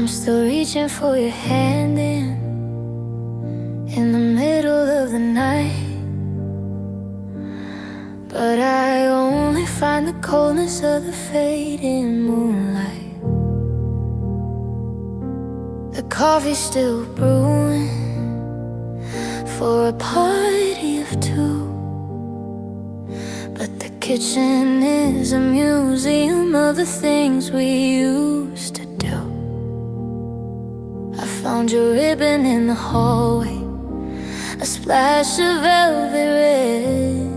still reaching for your hand in the middle of the night. But I only find the coldness of the fading moonlight. The coffee's still brewing for a party of two, but the kitchen is a museum of the things we used to do. I found your ribbon in the hallway, a splash of velvet red,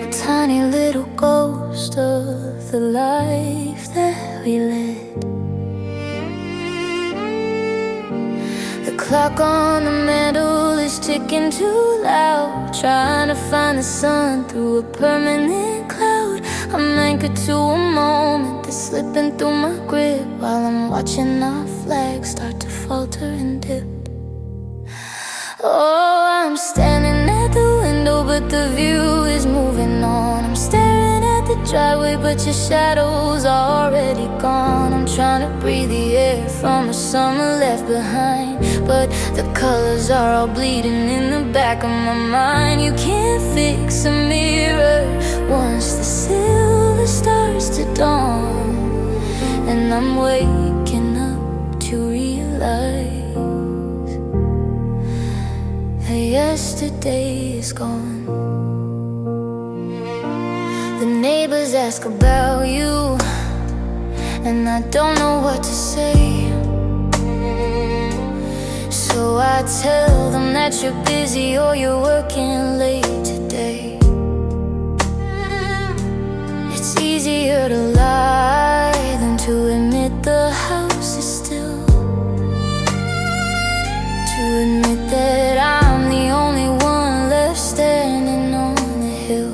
a tiny little ghost of the life that we led. The clock on the mantle is ticking too loud, trying to find the sun through a permanent cloud. I'm anchored to a moment that's slipping through my grip, while I'm watching our flag start to falter and dip. Oh, I'm standing at the window, but the view is moving on. I'm staring at the driveway, but your shadow's already gone. I'm trying to breathe the air from a summer left behind, but the colors are all bleeding in the back of my mind. You can't fix a mirror once the silver starts to dawn, and I'm waking up to realize yesterday is gone. The neighbors ask about you, and I don't know what to say. So I tell them that you're busy or you're working late today. It's easier to lie than to admit the house is still, to admit that I'm the only one left standing on the hill.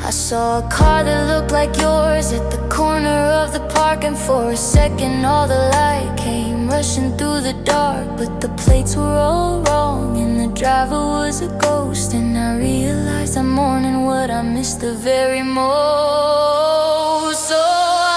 I saw a car that looked like yours at the corner of the park, and for a second all the light came rushing through the dark. But the plates were all wrong and the driver was a ghost, and I realized I'm mourning what I missed the very most. So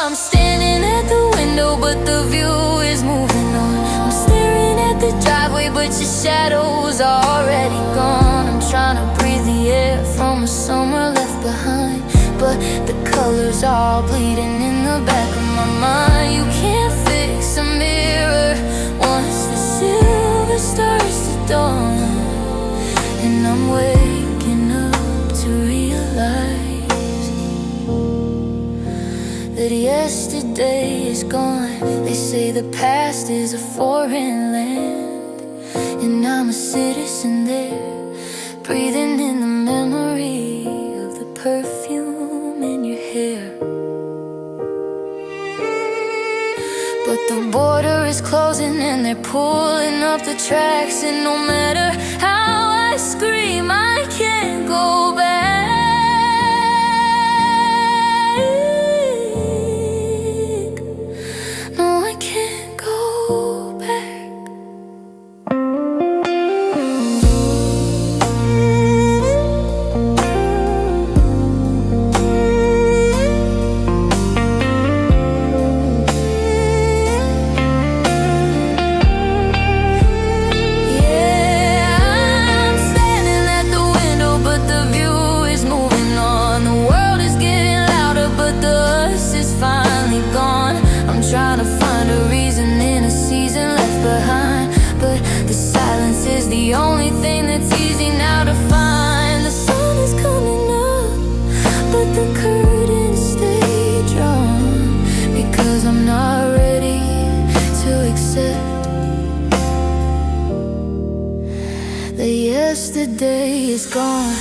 I'm standing at the window, but the view is moving on. I'm staring at the driveway, but your shadow's already gone. I'm trying to breathe the air from a summer left behind, but the colors are bleeding in the back of my mind. You can't fix a mirror once the silver starts to dawn, and I'm waking up to realize that yesterday is gone. They say the past is a foreign land, and I'm a citizen there, breathing in the memory of the perfume in your hair. But the border is closing and they're pulling up the tracks, and no matter how I scream, I can't go back. No, I can't go back. Trying to find a reason in a season left behind, but the silence is the only thing that's easy now to find. The sun is coming up, but the curtains stay drawn, because I'm not ready to accept that yesterday is gone.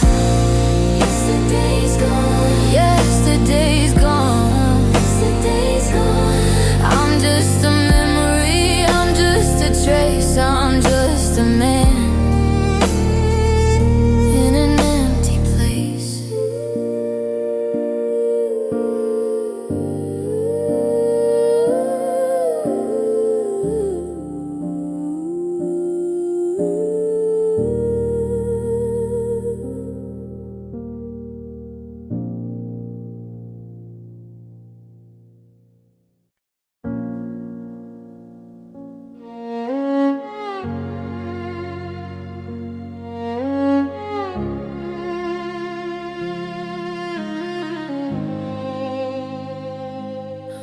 Yesterday's gone. Yesterday's gone. Yesterday's gone. I'm just a memory, I'm just a trace, I'm just a man in an empty place.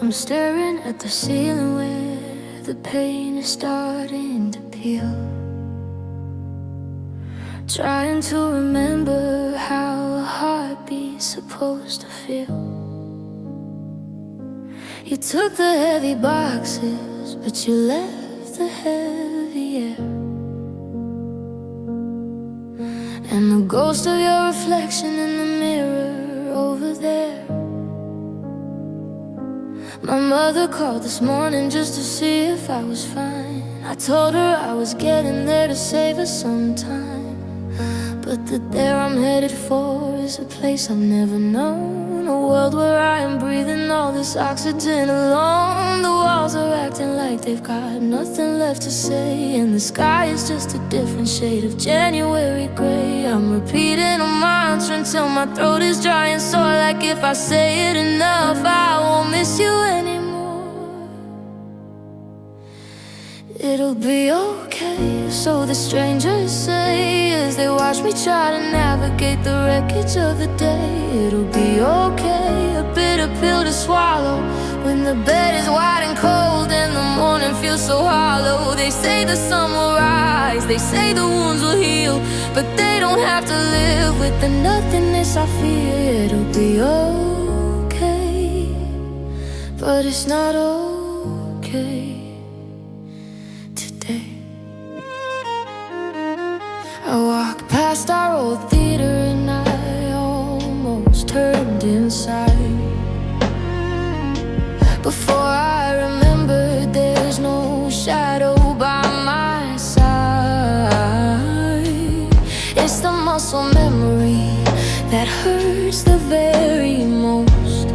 I'm staring at the ceiling where the pain is starting to peel, trying to remember how a heartbeat's supposed to feel. You took the heavy boxes, but you left the heavy air, and the ghost of your reflection in the mirror over there. My mother called this morning just to see if I was fine. I told her I was getting there to save us some time, but the there I'm headed for is a place I've never known, a world where I am breathing all this oxygen alone. The walls are acting like they've got nothing left to say, and the sky is just a different shade of January gray. I'm repeating a mantra until my throat is dry and sore, like if I say it enough I won't miss you anymore. It'll be okay, so the strangers say as they watch me try to navigate the wreckage of the day. It'll be okay, a bitter pill to swallow when the bed is wide and cold and the morning feels so hollow. They say the sun will rise, they say the wounds will heal, but they don't have to live with the nothingness I feel. It'll be okay, but it's not okay today. I walked past our old theater and I almost turned inside. Before I remembered there's no shadow by my side. It's the muscle memory that hurts the very most,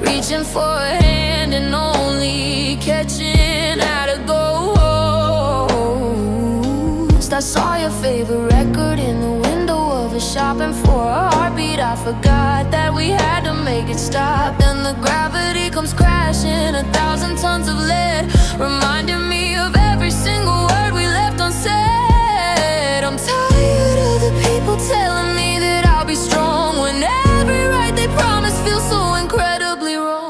reaching for a hand and only catching how to go. I saw your favorite record in the window of a shop, and for a heartbeat I forgot that we had to make it stop. Then the gravity comes crashing, 1,000 tons of lead, reminding me of every single word we left unsaid. I'm tired of the people telling me that I'll be strong when every right they promise feels so incredibly wrong.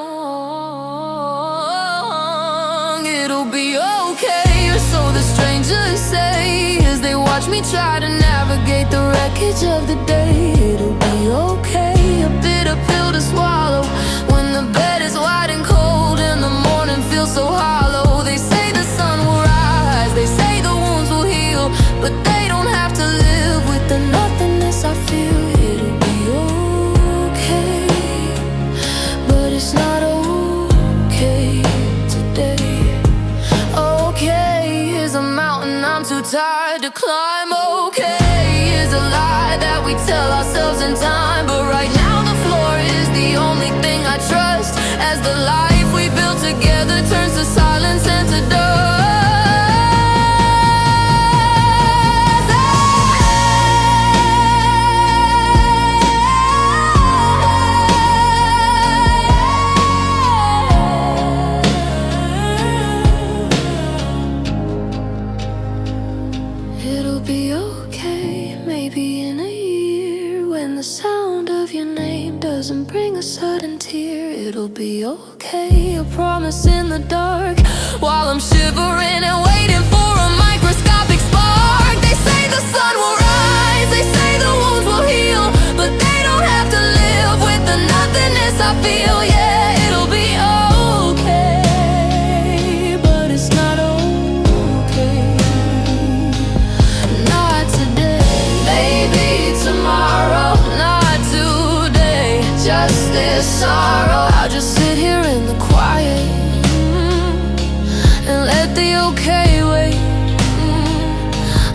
It'll be okay, or so the strangers say, they watch me try to navigate the wreckage of the day. It'll be okay, a bitter pill to swallow when the bed is wide and cold and the morning feels so hollow. They say the sun will rise, they say the wounds will heal, but they don't have to live with the nothingness I feel. It'll be okay, but it's not okay today. Okay is a mountain I'm too tired to climb. Okay is a lie that we tell ourselves in time, but right now the floor is the only thing I trust, as the life we built together turns to silence and to dust. It'll be okay, maybe in a year, when the sound of your name doesn't bring a sudden tear. It'll be okay, a promise in the dark, while I'm shivering and waiting for a microscopic spark. They say the sun will rise, they say the wounds will heal, but they don't have to live with the nothingness I feel. Yeah, it'll be okay, but it's not okay. Not today, maybe tomorrow, not today. Just this sorrow, I'll just sit here in the quiet and let the okay wait.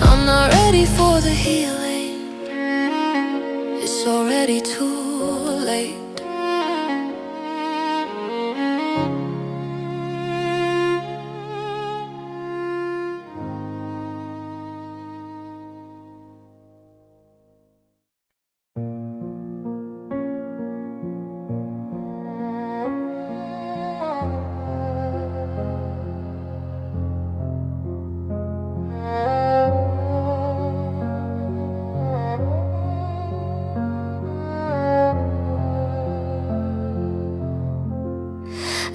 I'm not ready for the healing, it's already too late.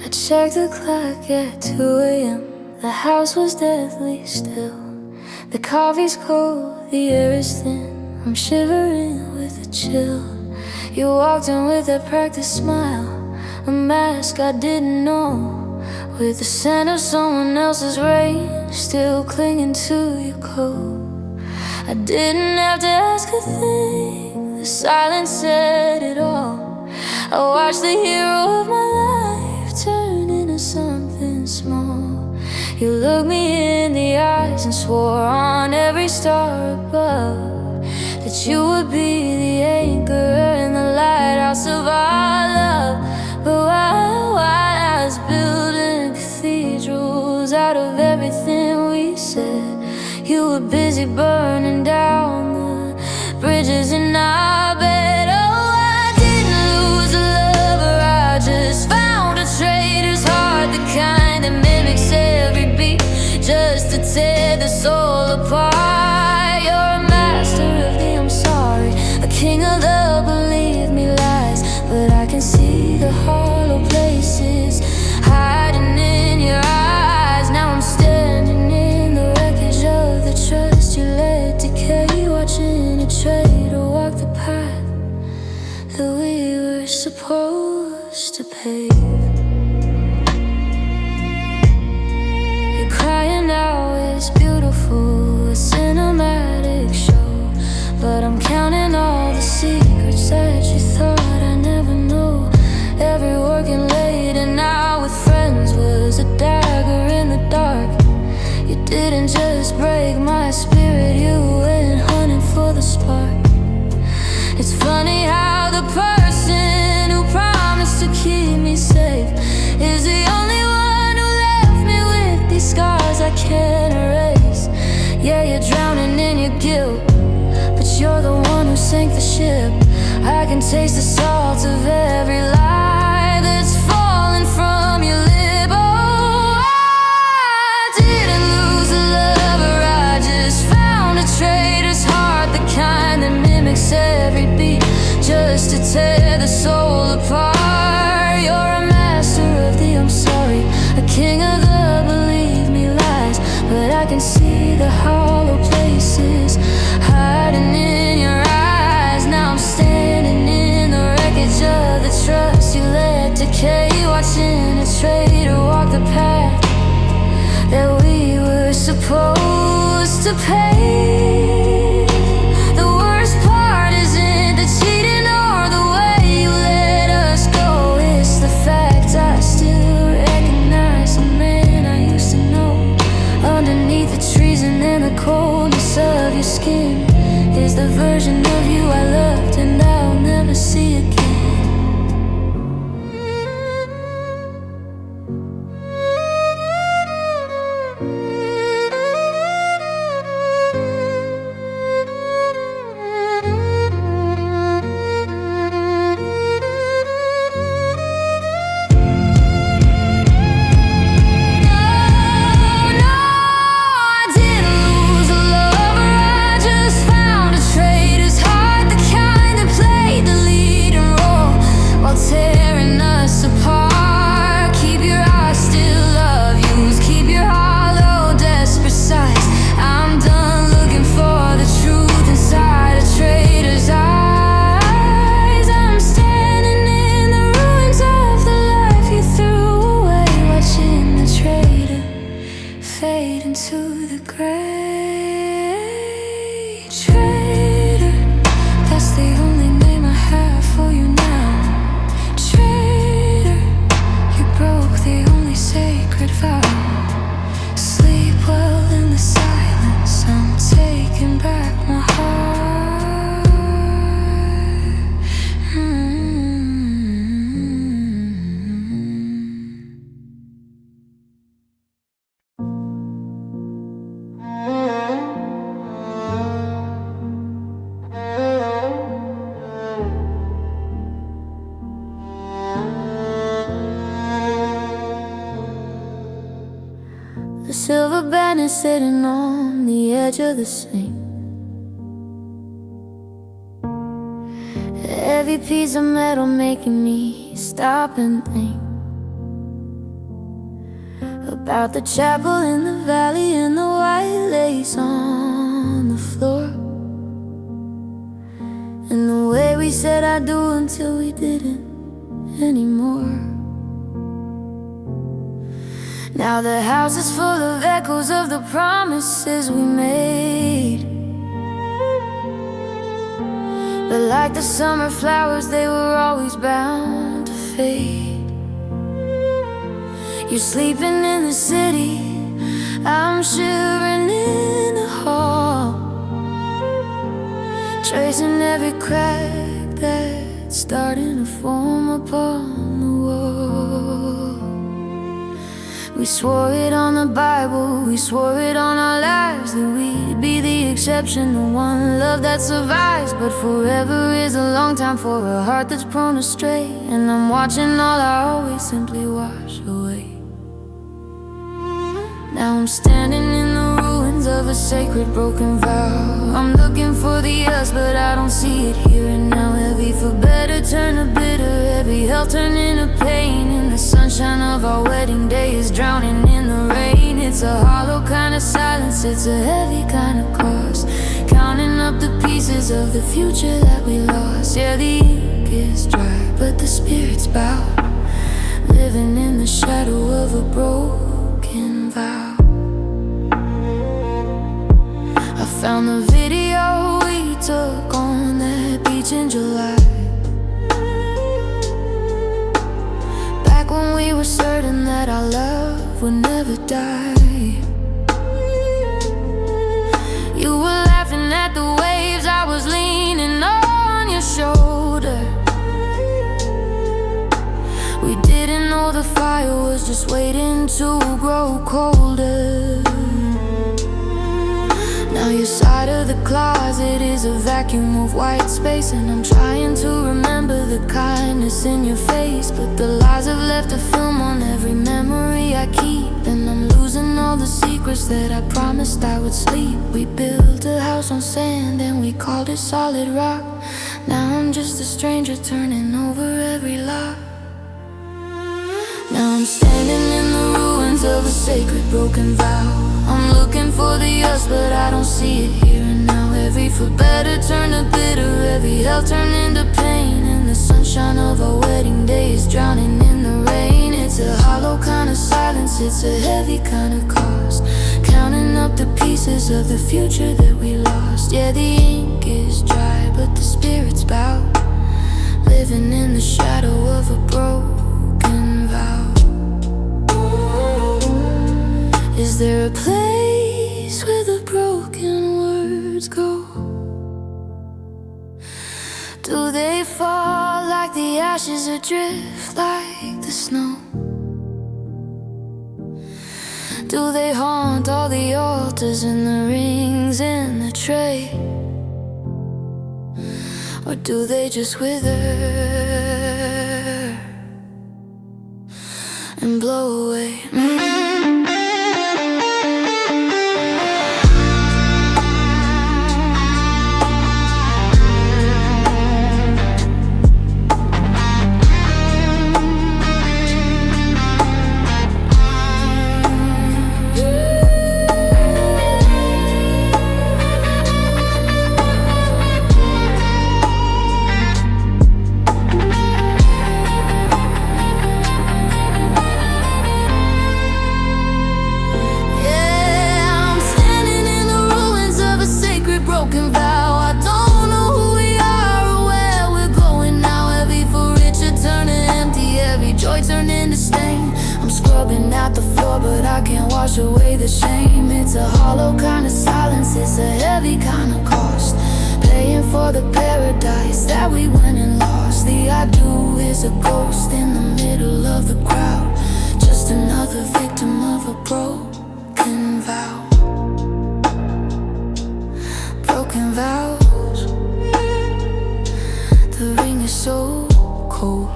I checked the clock at 2 a.m. The house was deathly still. The coffee's cold, the air is thin. I'm shivering with a chill. You walked in with that practiced smile, a mask I didn't know, with the scent of someone else's rain still clinging to your coat. I didn't have to ask a thing, the silence said it all. I watched the hero of my life turn into something small. You looked me in the eyes and swore on every star above that you would be the anchor and the lighthouse of our love. But while I was building cathedrals out of everything we said, you were busy burning down the bridges in our bed. Oh, I didn't lose a lover, I just found a traitor's heart, the kind that mimics every beat just to tear the soul apart. You're a master of the I'm sorry, a king of the believe me lies, but I can see the hollow places hiding in your eyes. Now I'm standing in the wreckage of the trust you let decay, watching a traitor walk the path that we were supposed to pave. You're crying now, it's beautiful, a cinematic show, but I'm counting all the secrets that you thought I never know. Every working late and out with friends was a dagger in the dark. You didn't just break my spirit, you went hunting for the spark. It's funny how the person who promised to keep me safe is the only one who left me with these scars I can't erase. Yeah, you're drowning in your guilt, but you're the one who sank the ship. I can taste the salt of every lie that's fallen from your lip. Oh, I didn't lose a lover, I just found a traitor's heart, the kind that mimics every beat just to tear the soul apart. You're a master of the I'm sorry, a king of the believe me lies, but I can see the hollow places hiding in your eyes. Now I'm standing in the wreckage of the trust you let decay, watching a traitor walk the path that we were supposed to pay. The worst part isn't the cheating or the way you let us go, it's the fact I still recognize the man I used to know. Underneath the treason and the coldness of your skin is the version of you I loved and I'll never see again. The silver banner sitting on the edge of the sink. Every piece of metal making me stop and think. about the chapel in the valley and the white lace on the floor, and the way we said I do until we didn't anymore. Now the house is full of echoes of the promises we made, but like the summer flowers, they were always bound to fade. You're sleeping in the city, I'm shivering in the hall, tracing every crack that's starting to form upon the wall. We swore it on the Bible, we swore it on our lives, that we'd be the exception, the one love that survives. But forever is a long time for a heart that's prone to stray, and I'm watching all I always simply wash away. Now I'm standing in the ruins of a sacred broken vow. I'm looking for the us, but I don't see it here and now. Heavy for better turn to bitter, every hell turn into pain, and the sunshine of our wedding day is drowning in the rain. It's a hollow kind of silence, it's a heavy kind of cost, counting up the pieces of the future that we lost. Yeah, the ink is dry, but the spirit's bowed, living in the shadow of a broken vow. I found the video we took on that beach in July, back when we were certain that our love would never die. You were laughing at the waves, I was leaning on your shoulder. We didn't know the fire was just waiting to grow colder. Now your side of the closet is a vacuum of white space, and I'm trying to remember the kindness in your face, but the lies have left a film on every memory I keep, and I'm losing all the secrets that I promised I would sleep. We built a house on sand and we called it solid rock. Now I'm just a stranger turning over every lock. Now I'm standing in the ruins of a sacred broken vow. I'm looking for the us, but I don't see it here and now. Every for better turn to bitter, every hell turn into pain, and the sunshine of our wedding day is drowning in the rain. It's a hollow kind of silence, it's a heavy kind of cost, counting up the pieces of the future that we lost. Yeah, the ink is dry, but the spirit's bowed, living in the shadow of a broken vow. Is there a place where the broken words go? Do they fall like the ashes or drift like the snow? Do they haunt all the altars and the rings in the tray? Or do they just wither and blow away? But I can't wash away the shame. It's a hollow kind of silence, it's a heavy kind of cost, paying for the paradise that we went and lost. The I do is a ghost in the middle of the crowd, just another victim of a broken vow. Broken vows, the ring is so cold.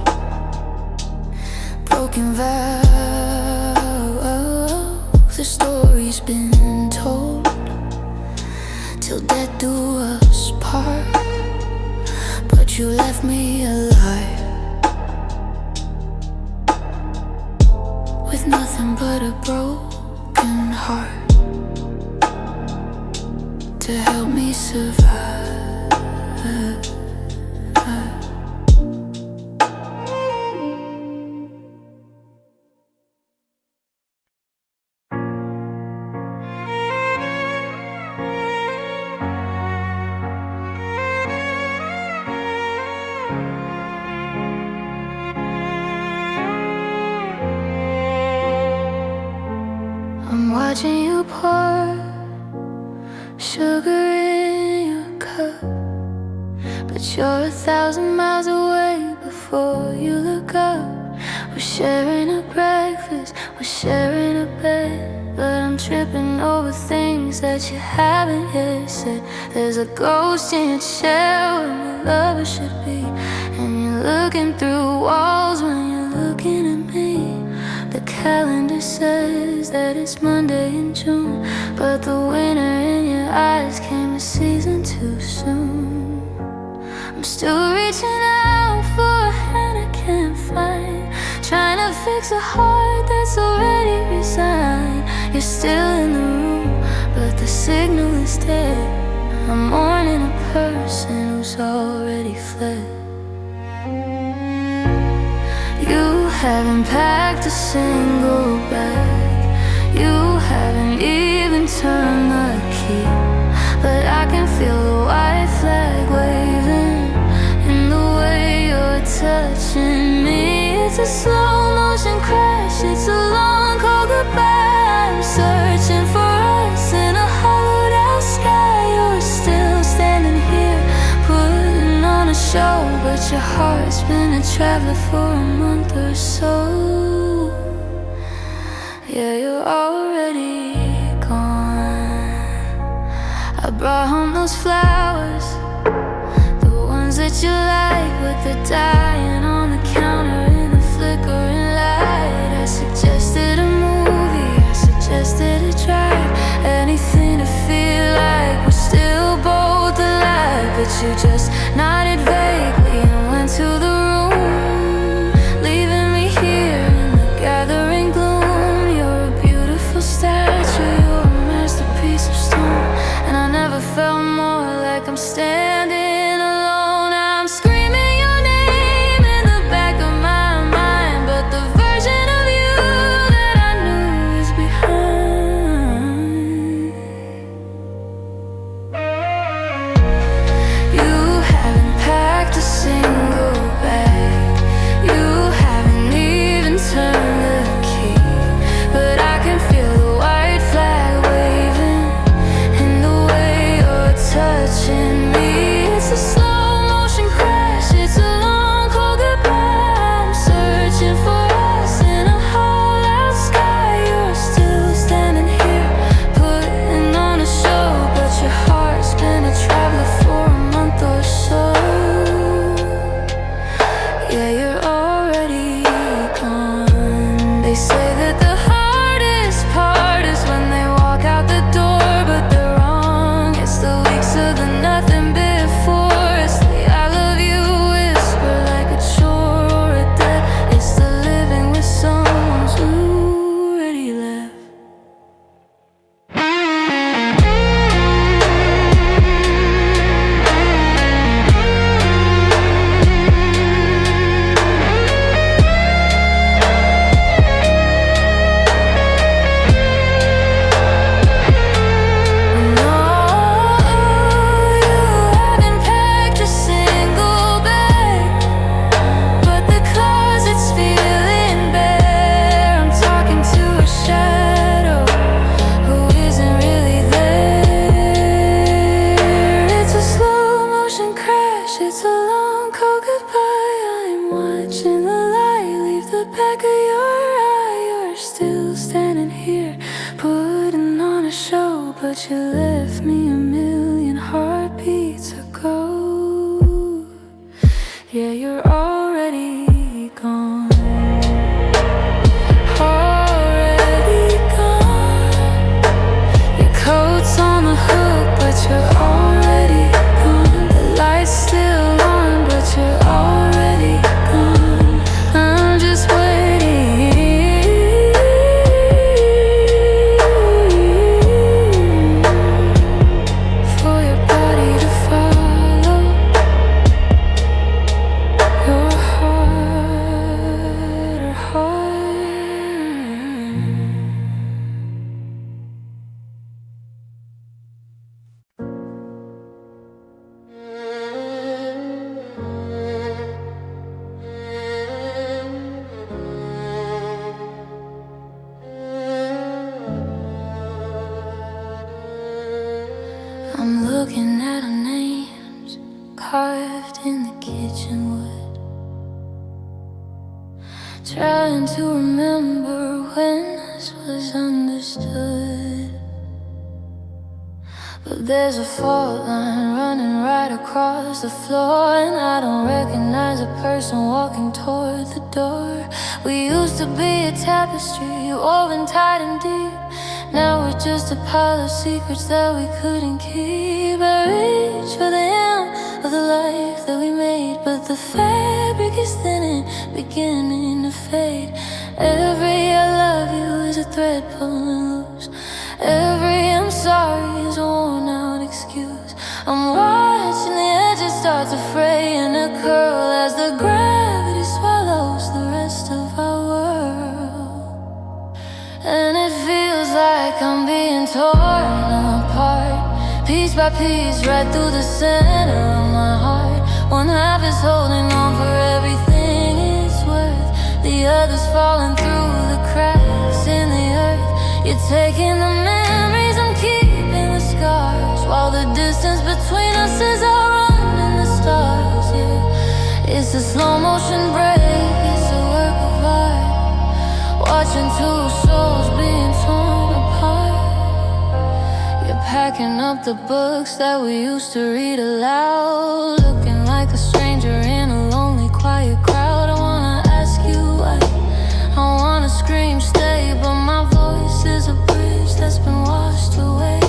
Broken vows, the story's been told, till death do us part. But you left me alive with nothing but a broken heart to help me survive. I'm watching you pour sugar in your cup, but you're 1,000 miles away before you look up. We're sharing a breakfast, we're sharing a bed, but I'm tripping over things that you haven't yet said. There's a ghost in your chair where my lover should be, and you're looking through walls when you're looking at me. The calendar says that it's Monday in June, but the winter in your eyes came a season too soon. I'm still reaching out for a hand I can't find, trying to fix a heart that's already resigned. You're still in the room, but the signal is dead. I'm mourning a person who's already fled. You haven't packed a single bag, you haven't even turned the key, but I can feel the white flag waving in the way you're touching me. It's a slow motion crash, it's a long cold goodbye. I'm searching for us in a hollowed out sky. You're still standing here, putting on a show, but your heart's been a traveler for a month or so. Yeah, you're already gone. I brought home those flowers, the ones that you like, but they're dying on the counter in the flickering light. I suggested a movie, I suggested a drive, anything to feel like we're still both alive. But you just nodded vaguely and went to the room, leaving me here in the gathering gloom. You're a beautiful statue, you're a masterpiece of stone, and I never felt more like I'm standing alone. I'm screaming your name in the back of my mind, but the version of you that I knew is behind. You haven't packed a single bag, you haven't even turned the key, but I can feel the white flag waving in the way you're touching me. It's a slow motion crash, it's a long cold goodbye. I'm searching for us in a hollowed out sky. You're still standing here, putting on a show, but your heart's been a traveler for a month or so. Yeah, you're already gone. They say that the hardest part is when they walk out the door, but they're wrong. It's the weeks of the nothing before, it's the I love you whisper like a chore or a debt. It's the living with someone who's already left. No, you haven't packed a single bag, but the closet's feeling bare. I'm talking to a shadow who isn't really there. It's a slow motion crash, it's a long cold goodbye. I'm watching the light leave the back of your eye. You're still standing here, putting on a show, but you left me a million heartbeats ago. Yeah, you're already gone. Already gone. Your coat's on the hook, but you're already gone. The light's still on, but you're already gone. I'm just waiting trying to remember when this was understood. But there's a fault line running right across the floor, and I don't recognize a person walking toward the door. We used to be a tapestry, woven tight and deep. Now we're just a pile of secrets that we couldn't keep. I reach for the end of the life that we made, but the fabric is thinning, beginning to fade. Every I love you is a thread pulling loose. Every I'm sorry is a worn out excuse. I'm watching the edges start to fray and to curl as the gravity swallows the rest of our world. And it feels like I'm being torn apart, piece by piece, right through the center of my heart. One half is holding on for everything it's worth, the other's falling through the cracks in the earth. You're taking the memories, I'm keeping the scars, while the distance between us is outrunning the stars. Yeah, it's a slow motion break, it's a work of art, watching two souls being torn apart. You're packing up the books that we used to read aloud, looking like a stranger in a lonely, quiet crowd. I wanna ask you why, I wanna scream stay, but my voice is a bridge that's been washed away.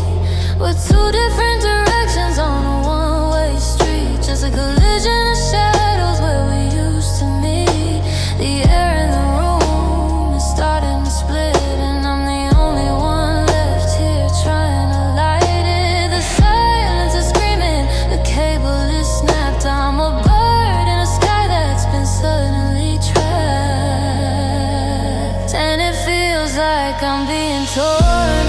We're two different directions on a one-way street, just a collision of shadows where we used to meet. The air in the room is starting to split, and I'm the only one left here trying to light it. The silence is screaming, the cable is snapped. I'm a bird in a sky that's been suddenly trapped, and it feels like I'm being torn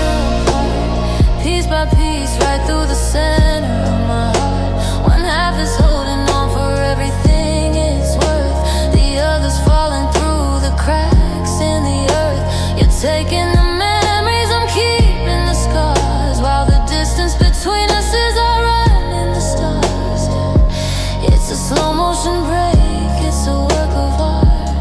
apart, piece by piece, right through the center of my heart. One half is holding on for everything it's worth, the other's falling through the cracks in the earth. You're taking the memories, I'm keeping the scars, while the distance between us is outrunning the stars. Yeah, it's a slow motion break, it's a work of art,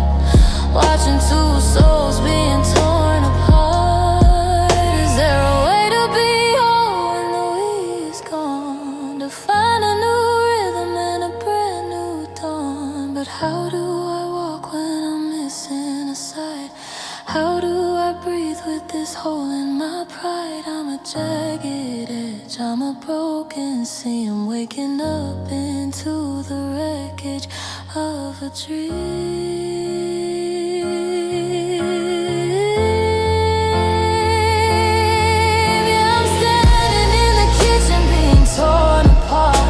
watching two souls being torn apart. Is there a way to be whole when the we is gone, to find a new rhythm and a brand new dawn? But how do I walk when I'm missing a side? How do I breathe with this hole in my pride? I'm a jagged edge, I'm a broken seam, waking up into the wreckage of a dream. Yeah, I'm standing in the kitchen being torn apart,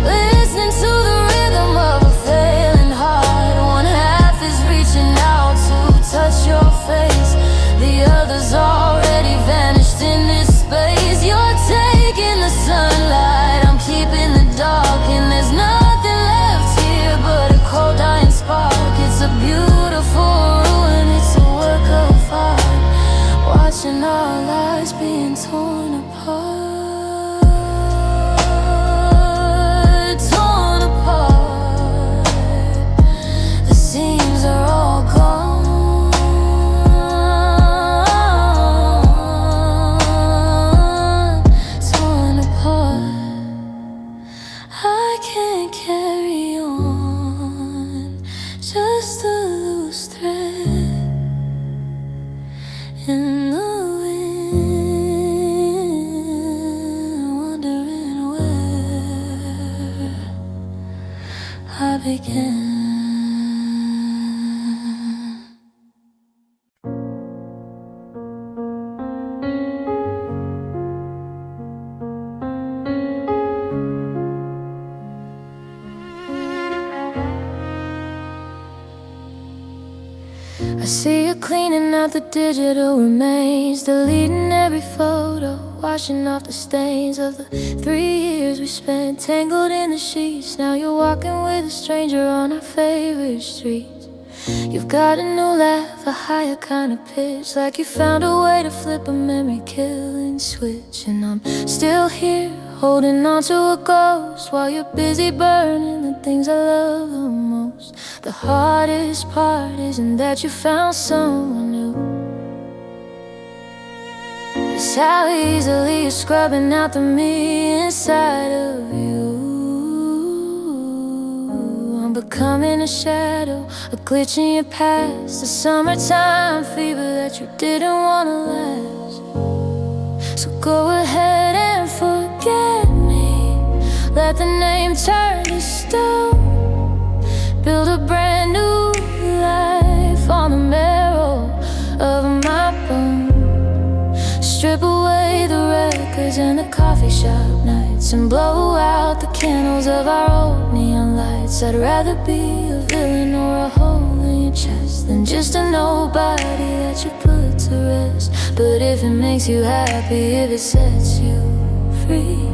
listening to the rhythm of a failing heart. One half is reaching out to touch your face, the other's already vanished in this space. You're taking the sunlight, I'm keeping the dark, and there's nothing left here but a cold dying spark. It's a beautiful ruin, it's a work of art, watching our lives being torn apart, torn apart. The seams are all gone, torn apart. I can't carry on, just a loose thread in the wind, wondering where I began. I see you cleaning out the digital remains, deleting every photo, washing off the stains of the 3 years we spent tangled in the sheets. Now you're walking with a stranger on our favorite streets. You've got a new laugh, a higher kind of pitch, like you found a way to flip a memory killing switch. And I'm still here, holding on to a ghost, while you're busy burning the things I love the most. knows the hardest part isn't that you found someone new. It's how easily you're scrubbing out the me inside of you. I'm becoming a shadow, a glitch in your past, a summertime fever that you didn't want to last. So go ahead and forget me, let the name turn to stone. Build a brand new life on the marrow of my bone. Strip away the records and the coffee shop nights, and blow out the candles of our old neon lights. I'd rather be a villain or a hole in your chest than just a nobody that you put to rest. But if it makes you happy, if it sets you free,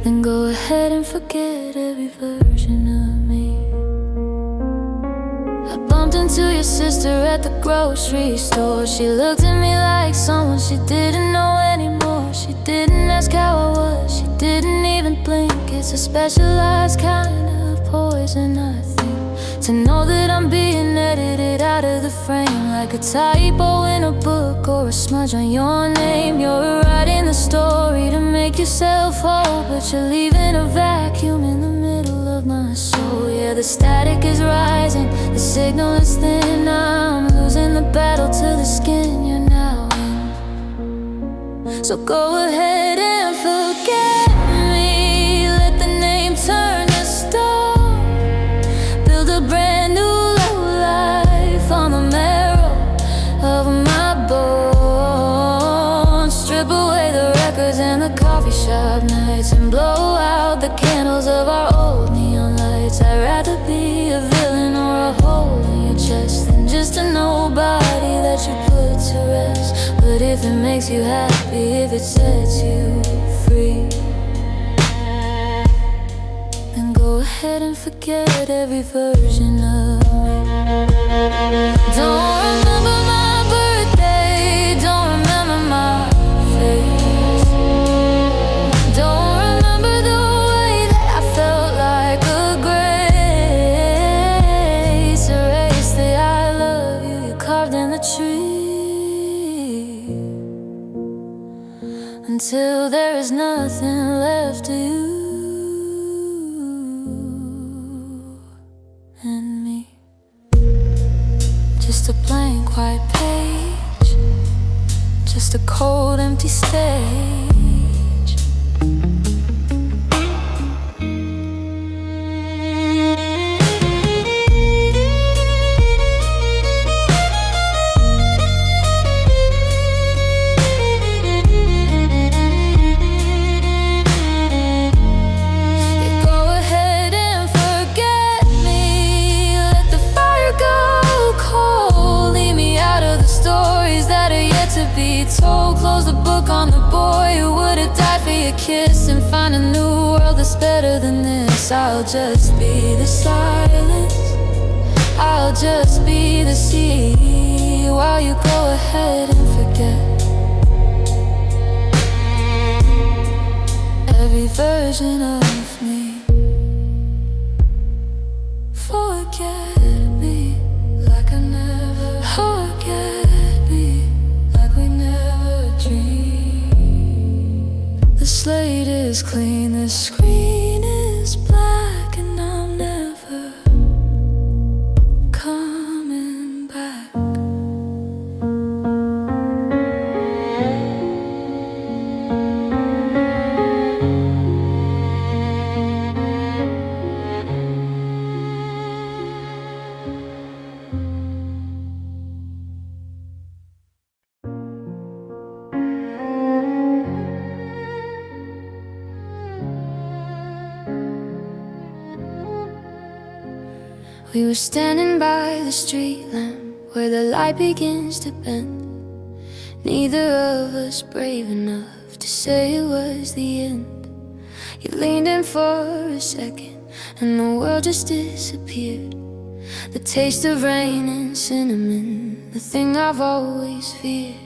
then go ahead and forget every version of me. I bumped into your sister at the grocery store. She looked at me like someone she didn't know anymore. She didn't ask how I was, she didn't even blink. It's a specialized kind of poison, I think, to know that I'm being edited out of the frame, like a typo in a book or a smudge on your name. You're writing the story to make yourself whole, but you're leaving a vacuum in the middle of my soul. Yeah, the static is rising, the signal is thin. I'm losing the battle to the skin you're now in. So go ahead and forget me, let the name turn to stone. Build a brand new life on the marrow of my bones. Strip away the records and the coffee shop nights, and blow out the candles of our old neon lights. I'd rather be a villain or a hole in your chest than just a nobody that you put to rest. But if it makes you happy, if it sets you free, then go ahead and forget every version of me. Don't remember my birthday, don't remember my face. Don't remember the way that I felt like a grace. Erase the I love you you carved in the tree, until there is nothing left of you and me. Just a blank white page, just a cold empty stage. Told, close the book on the boy who would've died for your kiss, and find a new world that's better than this. I'll just be the silence, I'll just be the sea, while you go ahead and forget every version of me. Forget me like I never forget. The slate is clean, the screen is black, and I'm never coming back. We were standing by the street lamp where the light begins to bend. Neither of us brave enough to say it was the end. You leaned in for a second and the world just disappeared. The taste of rain and cinnamon, the thing I've always feared.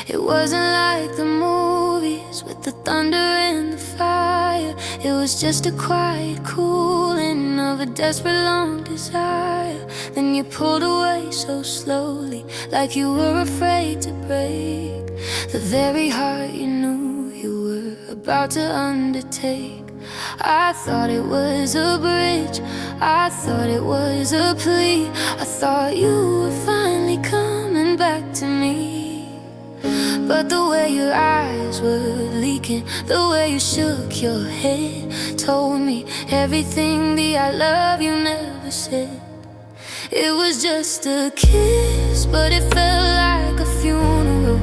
It wasn't like the movies with the thunder and the fire. It was just a quiet cooling of a desperate long desire. Then you pulled away so slowly, like you were afraid to break the very heart you knew you were about to undertake. I thought it was a bridge, I thought it was a plea. I thought you were finally coming back to me. But the way your eyes were leaking, the way you shook your head, told me everything the I love you never said. It was just a kiss, but it felt like a funeral,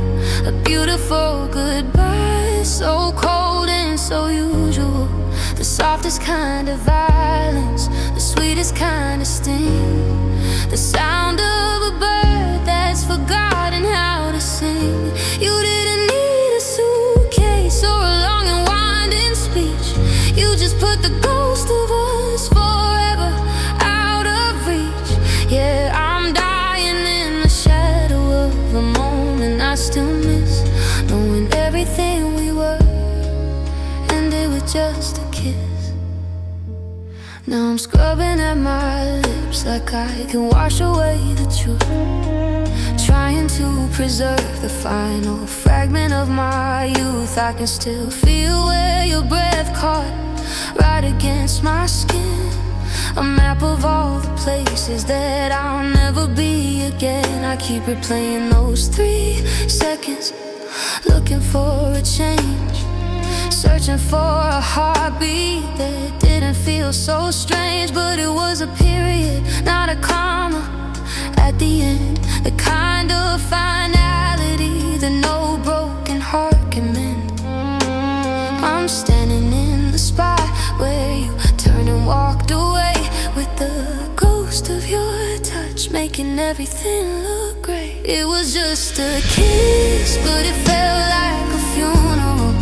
a beautiful goodbye, so cold and so usual. The softest kind of violence, the sweetest kind of sting, the sound of a bird that's forgotten how to sing. You didn't need a suitcase or a long and winding speech. You just put the ghost of us forever out of reach. Yeah, I'm dying in the shadow of a moment I still miss, knowing everything we were ended with just a kiss. Now I'm scrubbing at my lips like I can wash away the truth, trying to preserve the final fragment of my youth. I can still feel where your breath caught right against my skin, a map of all the places that I'll never be again. I keep replaying those 3 seconds, looking for a change, searching for a heartbeat that didn't feel so strange. But it was a period, not a comma at the end, the kind of finality that no broken heart can mend. I'm standing in the spot where you turned and walked away, with the ghost of your touch making everything look great. It was just a kiss, but it felt like a funeral,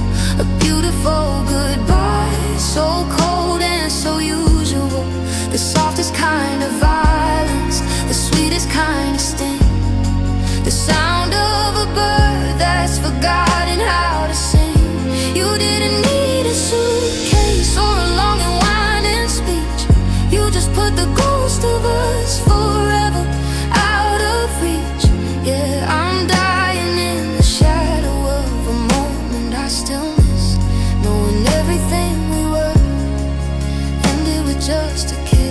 a beautiful goodbye, so cold and so usual. The softest kind of violence, the sweetest kind of sting, the sound of a bird that's forgotten how to sing. You didn't need a suitcase or a long and winding speech. You just put the ghost of us forever out of reach. Yeah, I'm dying in the shadow of a moment I still miss, knowing everything we were ended with just a kiss.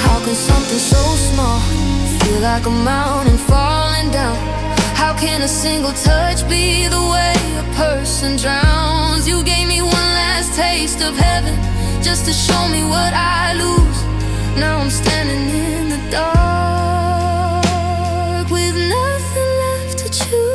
How can something so small feel like a mountain falling down? How can a single touch be the way a person drowns? You gave me one last taste of heaven just to show me what I lose. Now I'm standing in the dark with nothing left to choose.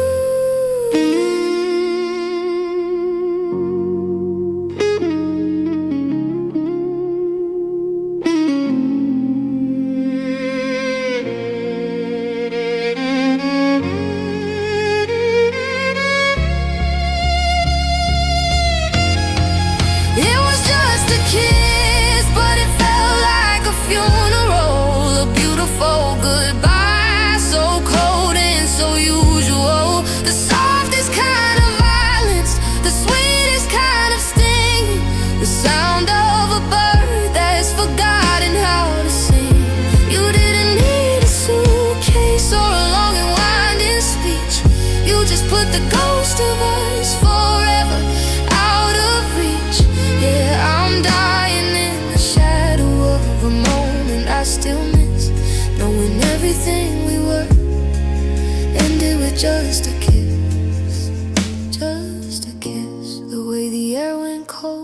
Put the ghost of us forever out of reach. Yeah, I'm dying in the shadow of a moment I still miss, knowing everything we were ended with just a kiss. Just a kiss, the way the air went cold.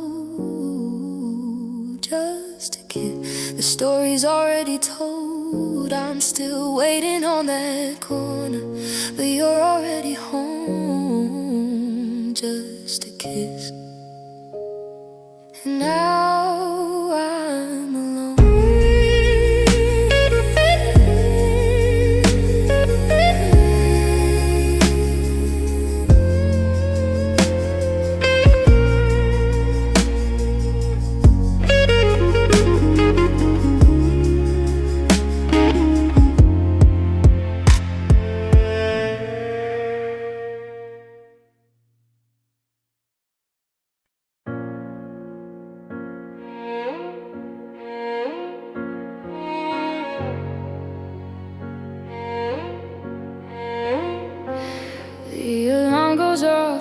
Just a kiss, the story's already told. I'm still waiting on that corner, but you're already home. Just a kiss, and now I'm alone.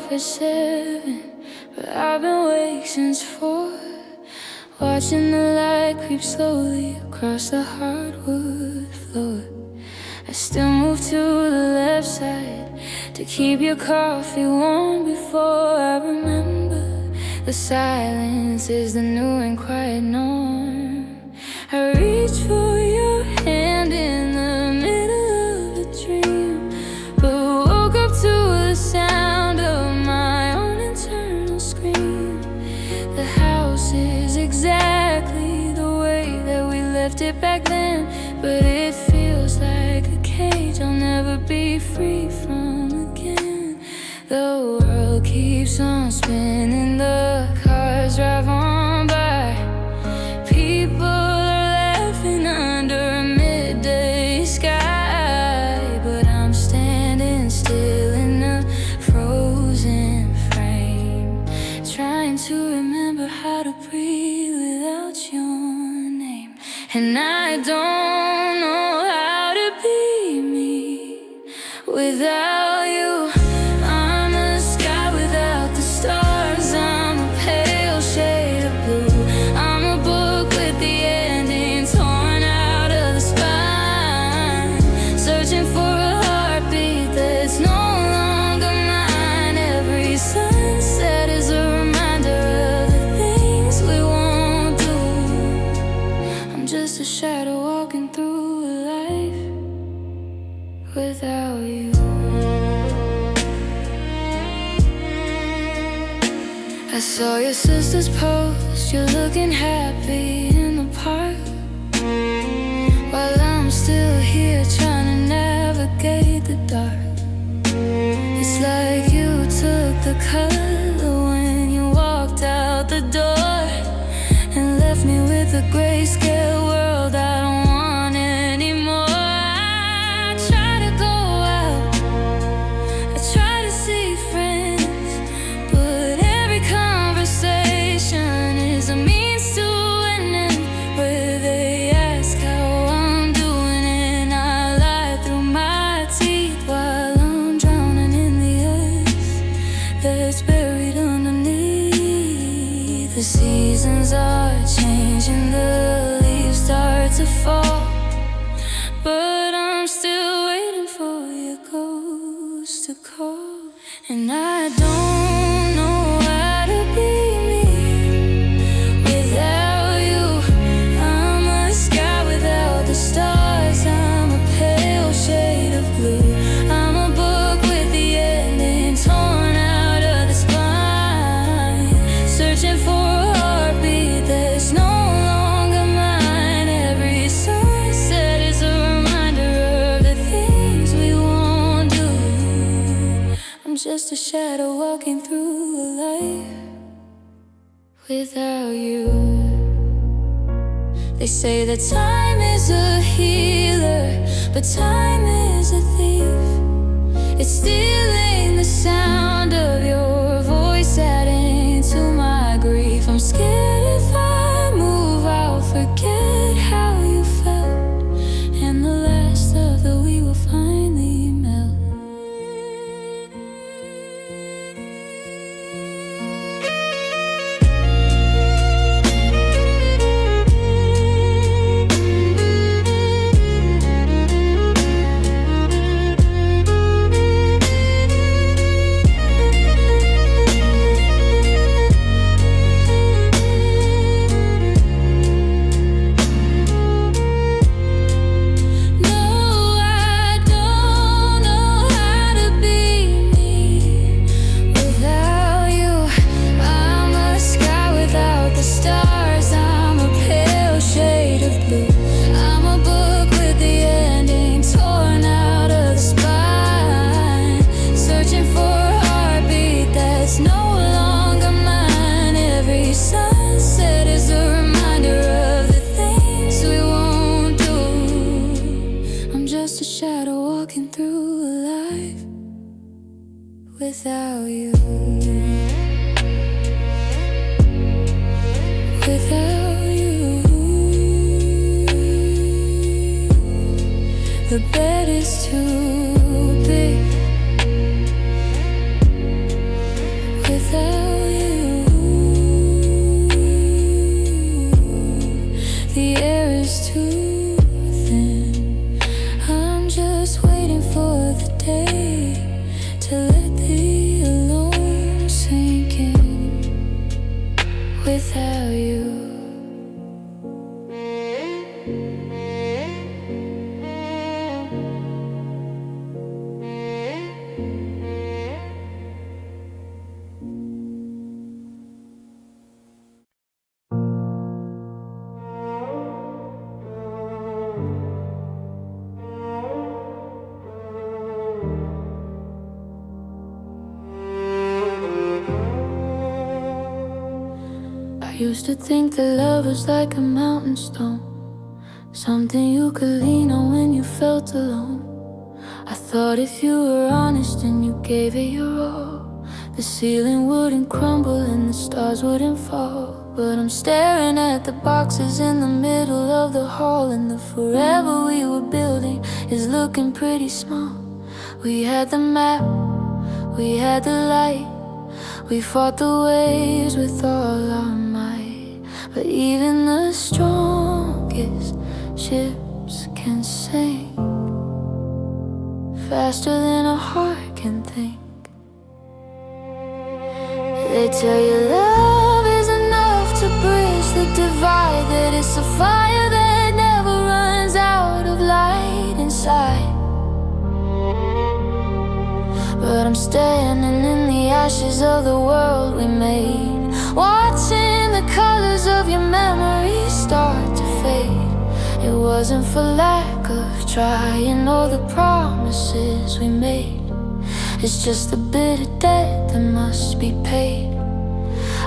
for 7, but I've been awake since 4, watching the light creep slowly across the hardwood floor. I still move to the left side to keep your coffee warm before I remember the silence is the new and quiet norm. I reach for your hand in the middle of a dream, but woke up to the sound of my own internal scream. The house is exactly the way that we left it back then, but it feels like a cage I'll never be free from again. The world keeps on spinning, the cars drive on by, people are laughing under a midday sky, but I'm standing still in a frozen frame, trying to remember how to breathe without your name. And I don't know how to be me without you. I'm a sky without the stars, I'm a pale shade of blue, I'm a book with the ending torn out of the spine, searching for a heartbeat that's no longer mine. Every sunset is a reminder of the things we won't do. I'm just a shadow walking through life without you. I saw your sister's post, you're looking happy in the park, while I'm still here trying to navigate the dark. It's like you took the color when you walked out the door and left me with a grayscale world I don't want anymore. I try to go out, I try to see friends, but every conversation is a means to an end, where they ask how I'm doing and I lie through my teeth while I'm drowning in the ice that's buried underneath. The seasons are changing, the leaves start to fall, but I'm still waiting for your ghost to call. And I don't know how to be me without you. I'm a sky without the stars, I'm a pale shade of blue, I'm a book with the ending torn out of the spine, searching for a heartbeat that's no longer mine. Every sunset is a reminder of the things we won't do. I'm just a shadow walking through life without you. They say that time is a healer, but time is a thief. It's stealing the sound of your voice, adding to my grief. I'm scared if I move, I'll forget how you felt, and the last of the we will finally melt. without you. Without you, the bed is too big. used to think that love was like a mountain stone, something you could lean on when you felt alone. I thought if you were honest and you gave it your all, the ceiling wouldn't crumble and the stars wouldn't fall. But I'm staring at the boxes in the middle of the hall, and the forever we were building is looking pretty small. We had the map, we had the light, we fought the waves with all our might. But even the strongest ships can sink faster than a heart can think. They tell you love is enough to bridge the divide, that it's a fire that never runs out of light inside. But I'm standing in the ashes of the world we made, watching the colors of your memories start to fade. It wasn't for lack of trying or the promises we made, it's just a bit of debt that must be paid.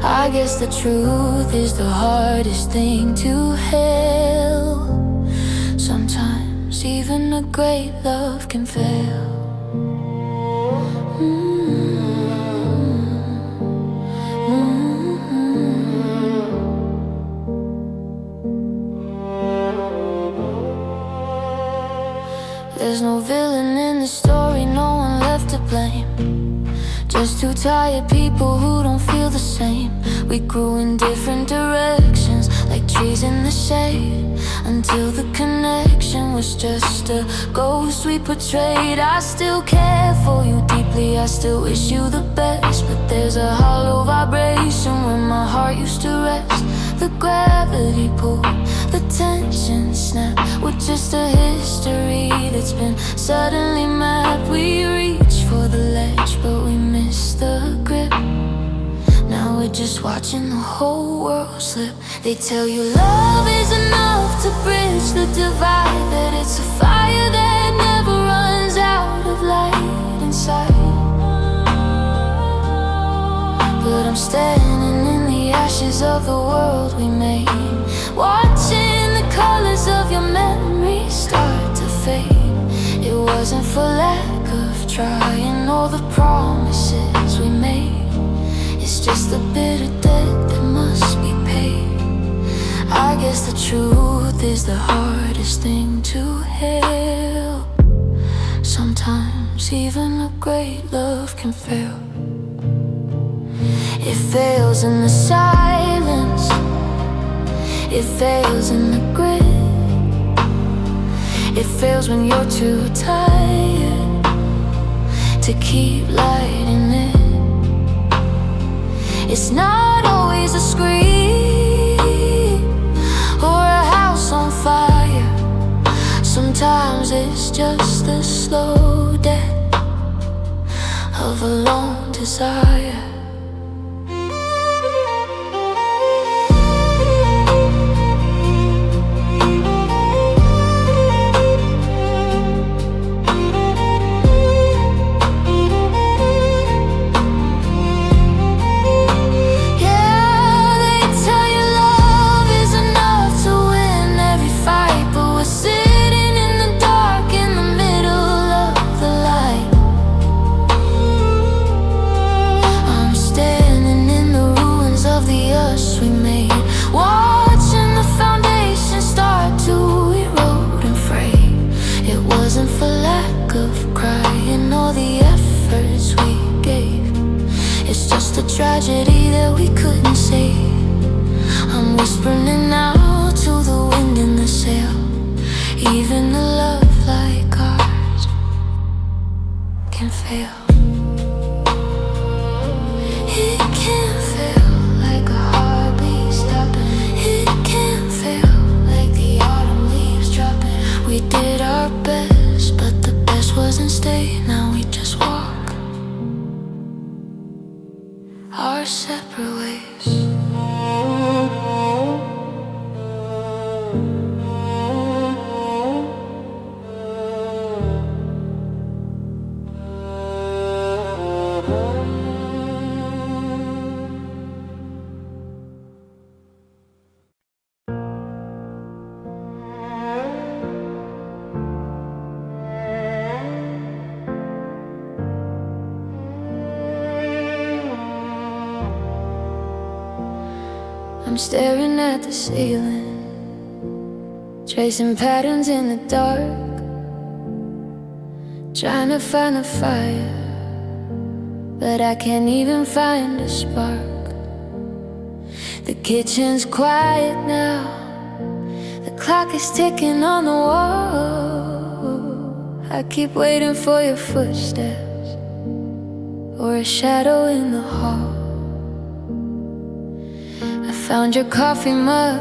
I guess the truth is the hardest thing to hail. Sometimes even a great love can fail. There's no villain in the story, no one left to blame, just two tired people who don't feel the same. We grew in different directions, like trees in the shade, until the connection was just a ghost we portrayed. I still care for you deeply, I still wish you the best, but there's a hollow vibration where my heart used to rest. The gravity pull, the tension snap, with just a history that's been suddenly mapped. We reach for the ledge, but we miss the grip. Now we're just watching the whole world slip. They tell you love is enough to bridge the divide, that it's a fire that never runs out of light inside. But I'm standing in the ashes of the world we made, watching the colors of your memories start to fade. It wasn't for lack of trying or the promises we made, it's just a bit of debt that must be paid. I guess the truth is the hardest thing to hail. Sometimes even a great love can fail. It fails in the silence, it fails in the grit, it fails when you're too tired to keep lighting it. It's not always a scream or a house on fire, sometimes it's just the slow death of a lone desire. Tragedy that we couldn't save. I'm whispering it now to the wind in the sail. Even a love like ours can fail. It can fail like a heartbeat stopping. It can fail like the autumn leaves dropping. We did our best, but the best wasn't stay. Now we just walk our separate ways. staring at the ceiling, tracing patterns in the dark, trying to find a fire, but I can't even find a spark. The kitchen's quiet now, the clock is ticking on the wall. I keep waiting for your footsteps or a shadow in the hall. I found your coffee mug,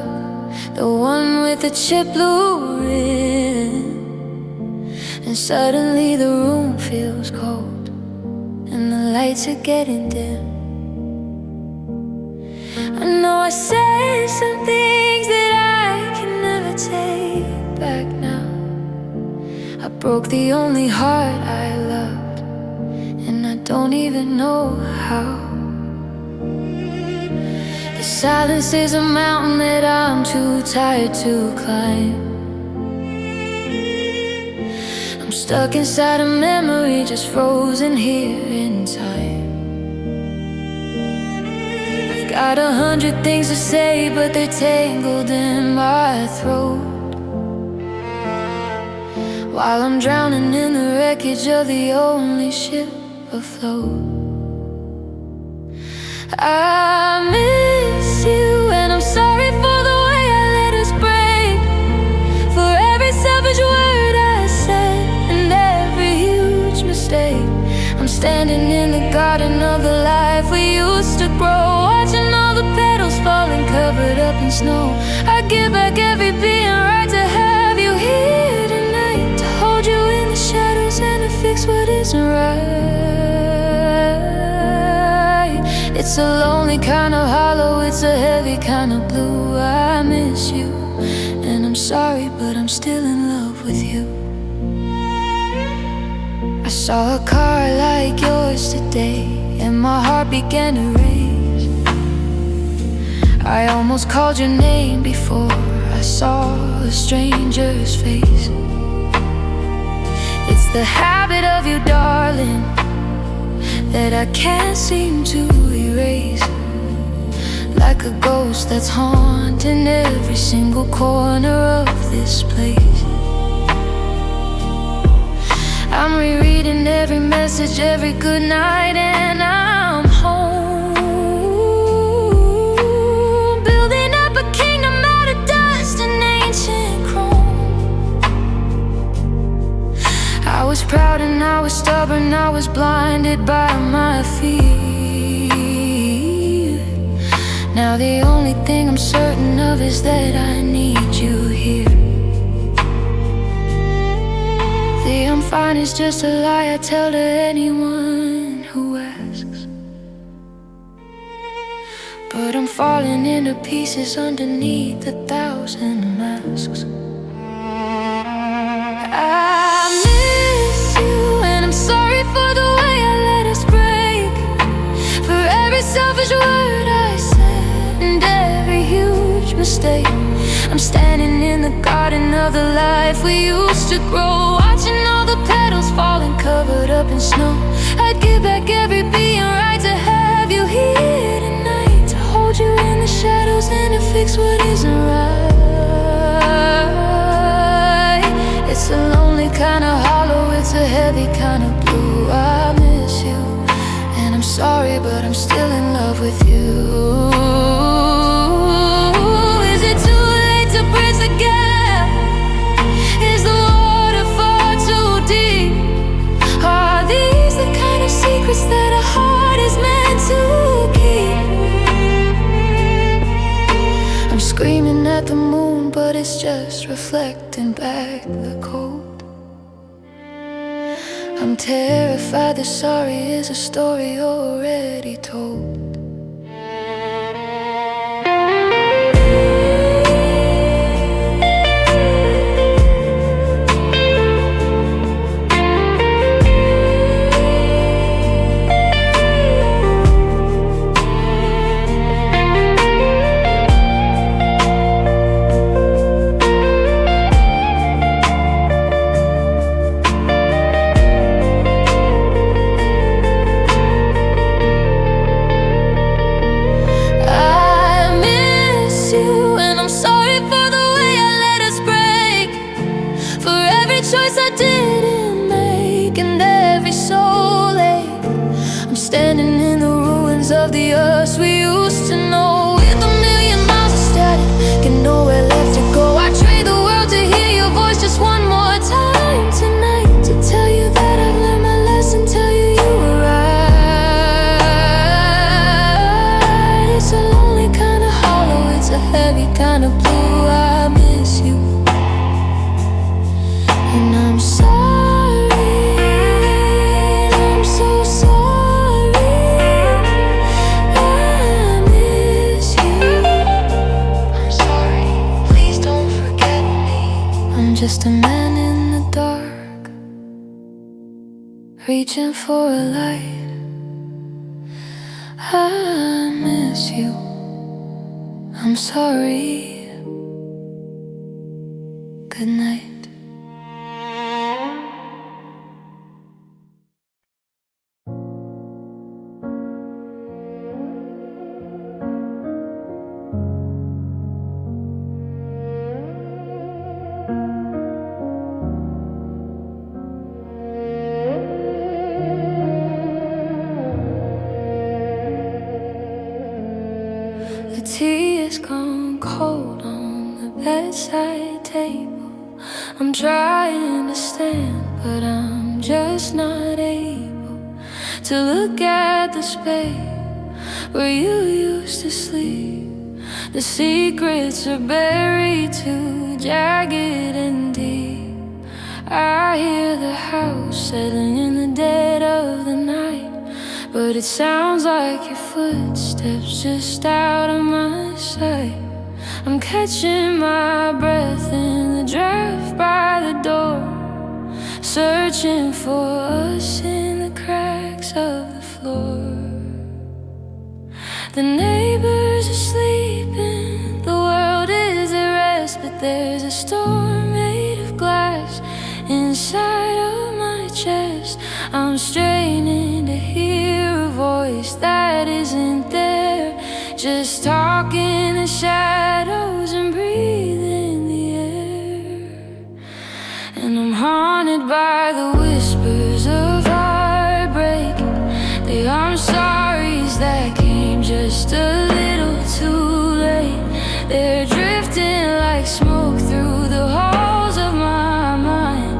the one with the chip blue rim, and suddenly the room feels cold and the lights are getting dim. I know I said some things that I can never take back now. I broke the only heart I loved, and I don't even know how. The silence is a mountain that I'm too tired to climb. I'm stuck inside a memory, just frozen here in time. I've got 100 things to say, but they're tangled in my throat, while I'm drowning in the wreckage of the only ship afloat. I miss you, and I'm sorry for the way I let us break, for every savage word I said and every huge mistake. I'm standing in the garden of the life we used to grow, watching all the petals falling covered up in snow. I give back every being right to have you here tonight, to hold you in the shadows and to fix what isn't right. It's a lonely kind of hollow, it's a heavy kind of blue. I miss you, and I'm sorry, but I'm still in love with you. I saw a car like yours today, and my heart began to race. I almost called your name before I saw a stranger's face. It's the habit of you, darling, that I can't seem to erase, like a ghost that's haunting every single corner of this place. I'm rereading every message, every good night, and I'm home, building up a kingdom out of dust and ancient chrome. I was proud and I was stubborn, I was blinded by my fear. Now the only thing I'm certain of is that I need you here. The I'm fine is just a lie I tell to anyone who asks, but I'm falling into pieces underneath 1,000 masks. I miss you, and I'm sorry for the way I let us break, for every selfish word I said and every huge mistake. I'm standing in the garden of the life we used to grow, watching all the petals falling covered up in snow. I'd give back every being right to have you here tonight, to hold you in the shadows and to fix what isn't right. It's a lonely kind of hollow, it's a heavy kind of blue. I miss you, and I'm sorry, but I'm still in love with you. Is it too late to bridge the gap? Is the water far too deep? Are these the kind of secrets that a heart is meant to keep? I'm screaming at the moon, but it's just reflecting back the cold. I'm terrified that sorry is a story already told. reaching for a light. I miss you, I'm sorry. Good night. The tea is gone cold on the bedside table. I'm trying to stand, but I'm just not able to look at the space where you used to sleep. The secrets are buried too jagged and deep. I hear the house settling in the dead of the night, but it sounds like your footsteps just out of my sight. I'm catching my breath in the draft by the door, searching for us in the cracks of the floor. The neighbors are sleeping, the world is at rest, but there's a storm made of glass inside of my chest. I'm straining to hear a voice that isn't there, just talk in the shadows and breathe in the air. And I'm haunted by the whispers of heartbreak, the I'm sorry's that came just a little too late. They're drifting like smoke through the halls of my mind,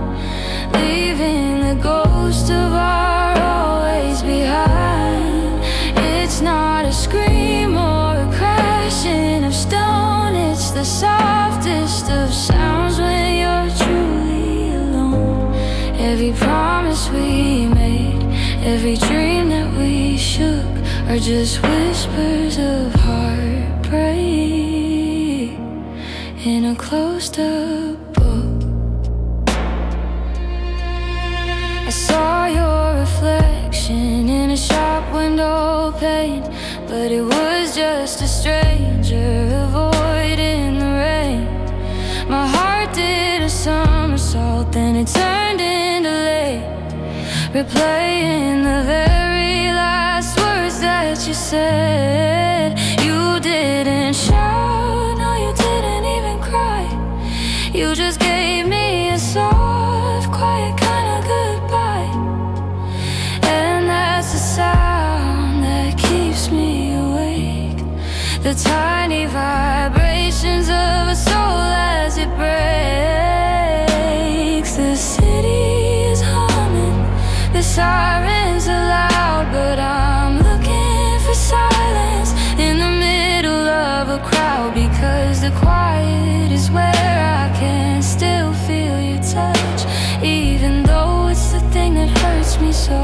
leaving the ghost of our always behind. It's not a scream or a crashing of stone, it's the softest of sounds when you're truly alone. Every promise we made, every dream that we shook, are just whispers of heartbreak in a closed-up book. I saw your reflection in a shop window pane, but it was just a stranger avoiding the rain. My heart did a somersault, then it turned into late, replaying the very last words that you said. You didn't shout, no you didn't even cry, you just gave me a soft, quiet kind of goodbye. And that's the sound that keeps me awake, the tiny vibrations of a soul as it breaks. The city is humming, the sirens are loud, but I'm looking for silence in the middle of a crowd, because the quiet is where I can still feel your touch, even though it's the thing that hurts me so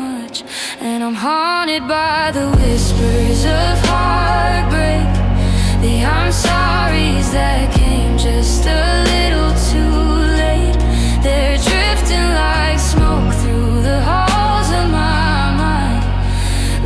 much. And I'm haunted by the whispers of heartbreak, the I'm sorry's that came just a little too late. They're drifting like smoke through the halls of my mind,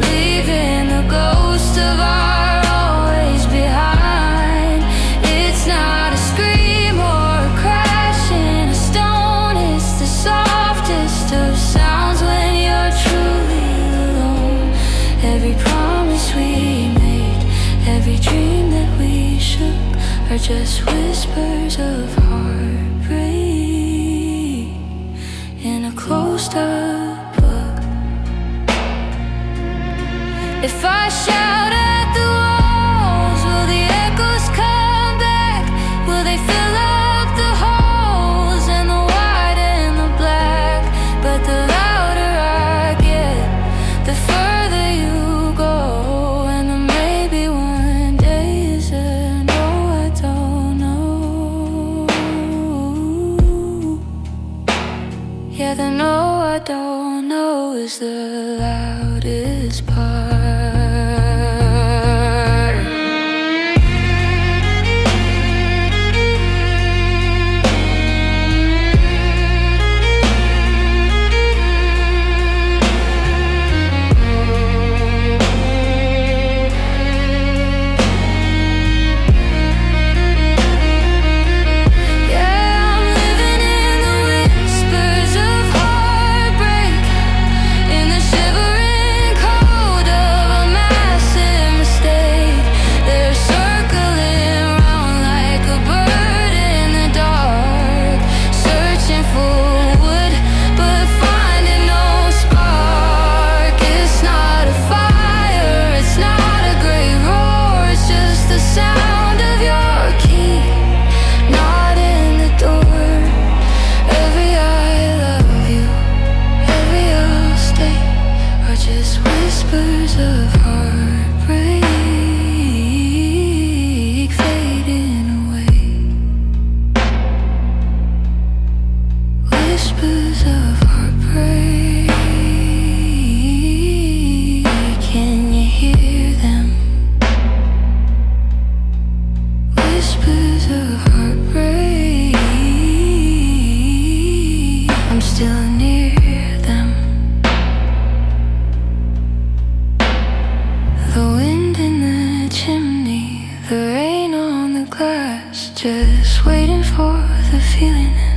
leaving the ghost of our always behind. It's not a scream or a crash in a stone, it's the softest of sounds when you're truly alone. Every promise we made, every dream that we shook, are just whispers of heartbreak in a closed-up book. If I shout at the walls, will the echoes come back? Will they fill up the holes in the white and the black? But the louder I get, the further you go, and the maybe one day is a no, I don't know. Yeah, the no, I don't know is the loudest part. glass, just waiting for the feeling.